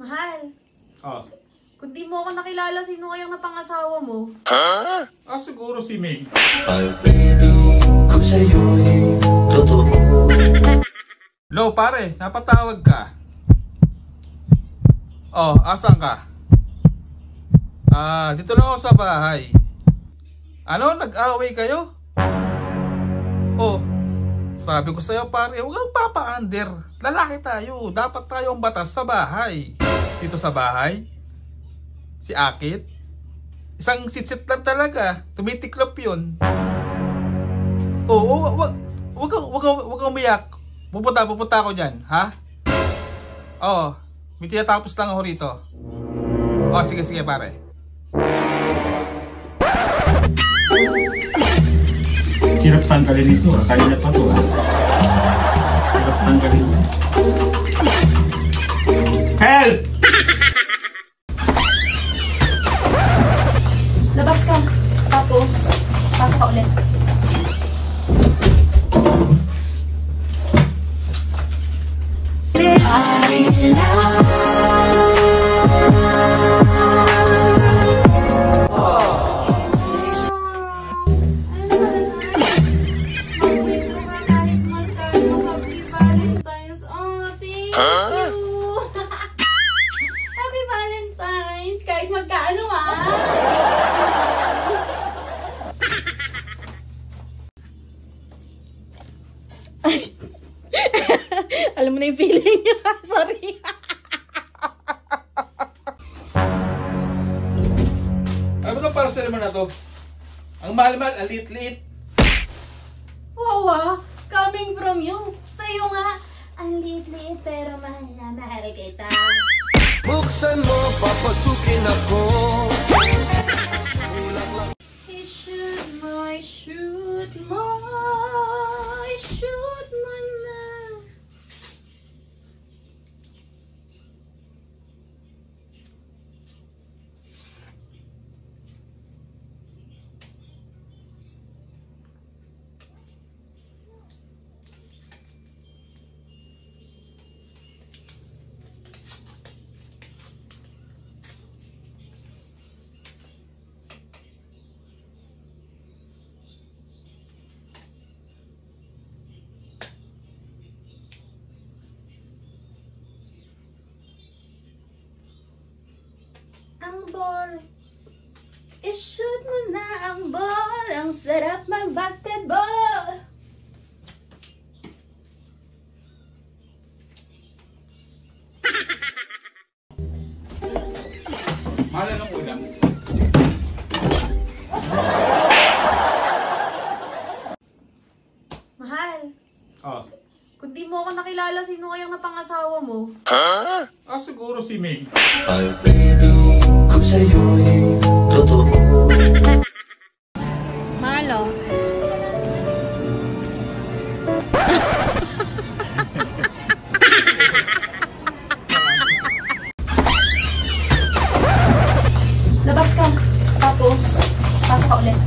Mahal. Ah. Kung di mo ako nakilala, sino kayang napangasawa mo? Ah, siguro si May. Ay, baby, kung sa'yo'y totoo. Hello, pare. Napatawag ka. Oh, asan ka? Dito lang ako sa bahay. Ano? Nag-away kayo? Oh, sabi ko sa'yo, pare, huwag kang papa-under. Lalaki tayo. Dapat tayo ang batas sa bahay. Dito sa bahay, si Akit, isang sitsit lang talaga. Tumitiklop yun. Oo, wag kang umiyak. Pupunta ako dyan, ha? Oo, may tinatapos lang ako rito. Oo, sige, pare. Hirap tanggalin ito, kanina pa ito, hirap tanggalin ito. Help! Labas ka. Tapos, pasok ka ulit. Happy Valentine's! Kahit magkaano Alam mo na yung feeling niya. Sorry. Ano ba parcel mo na to? Ang mahal-mahal, ang liit-liit. Wow, coming from you. Sa'yo nga, ang liit-liit pero mahal na mahal kita. Buksan mo, papasukin ako. Shoot mo na. Ang ball. I-shoot mo na ang ball. Ang sarap mag-basketball. Mahal ng ulam. Mahal. Oh. Kung di mo ako nakilala, sino kayang napangasawa mo? Ah, siguro si May. Ay, baby, kung sa'yo'y totoo. Malo. Labas ka. Tapos, pasok ka ulit.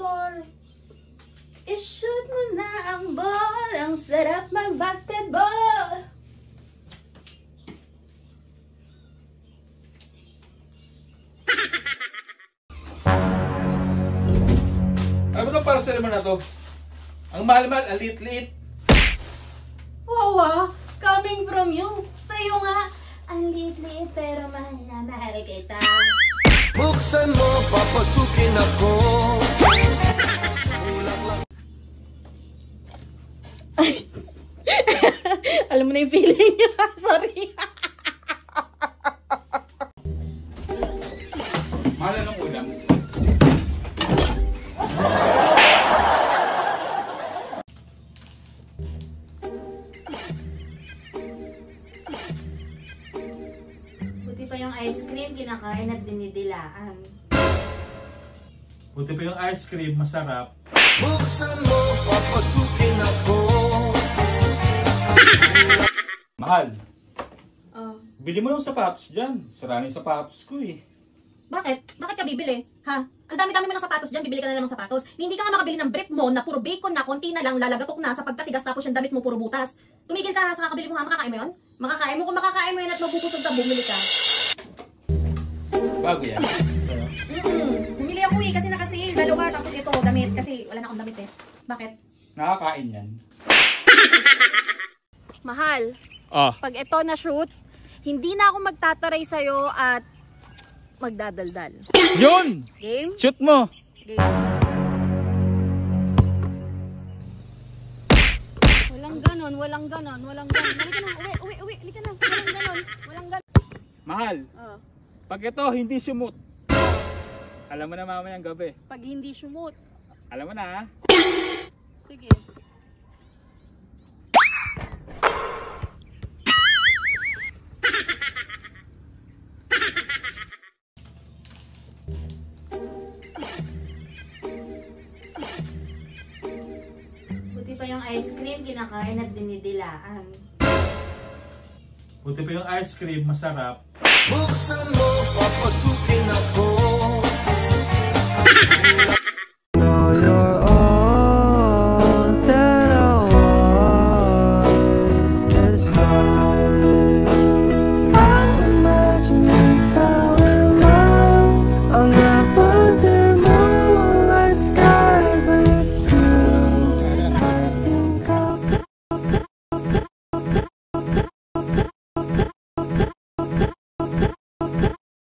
basketball. I-shoot mo na ang ball. Ang sarap mag-basketball. Ano ba itong parcel mo na to? Ang mahal-mahal, ang liit-liit. Wow, coming from you. Sa'yo nga, ang liit-liit pero mahal na mahal kita. Buksan mo, papasukin ako. Alam mo na yung feeling niya. Sorry. Mahal ng ulam. Buti pa yung ice cream, kinakain at dinidilaan. Buti pa yung ice cream, masarap. Buksan mo, papasukin ako. Mahal, Oh. bili mo ng sapatos dyan. Sira na yung sapatos ko eh. Bakit? Bakit ka bibili? Ha? Ang dami-dami mo ng sapatos dyan, bibili ka na naman ng sapatos. Hindi ka nga makabili ng brief mo na puro bacon na, konti na lang, lalagatok na sa pagkatigas tapos yung damit mo puro butas. Tumigil ka sa kakabili mo ha, makakain mo yun? Makakain mo, kung makakain mo yun at mabubusog ka, bumili ka. Bago yan. Sa'yo. Bumili ako eh, kasi naka-sale, dalawa, tapos ito, damit, kasi wala na akong damit eh. Bakit? Nakakain yan. Mahal, pag ito na shoot, hindi na ako magtataray sa'yo at magdadaldal. Yun! Game? Shoot mo! Game. Walang ganon, walang ganon, walang ganon. Halika na, uwi, halika na. Walang ganon, walang ganon. Mahal, Oh. pag ito hindi sumut, alam mo na mamayang gabi. Pag hindi sumut, Alam mo na ha? sige. Buti pa yung ice cream, kinakain at dinidilaan. Buti pa yung ice cream, masarap. Buksan mo, papasukin ako.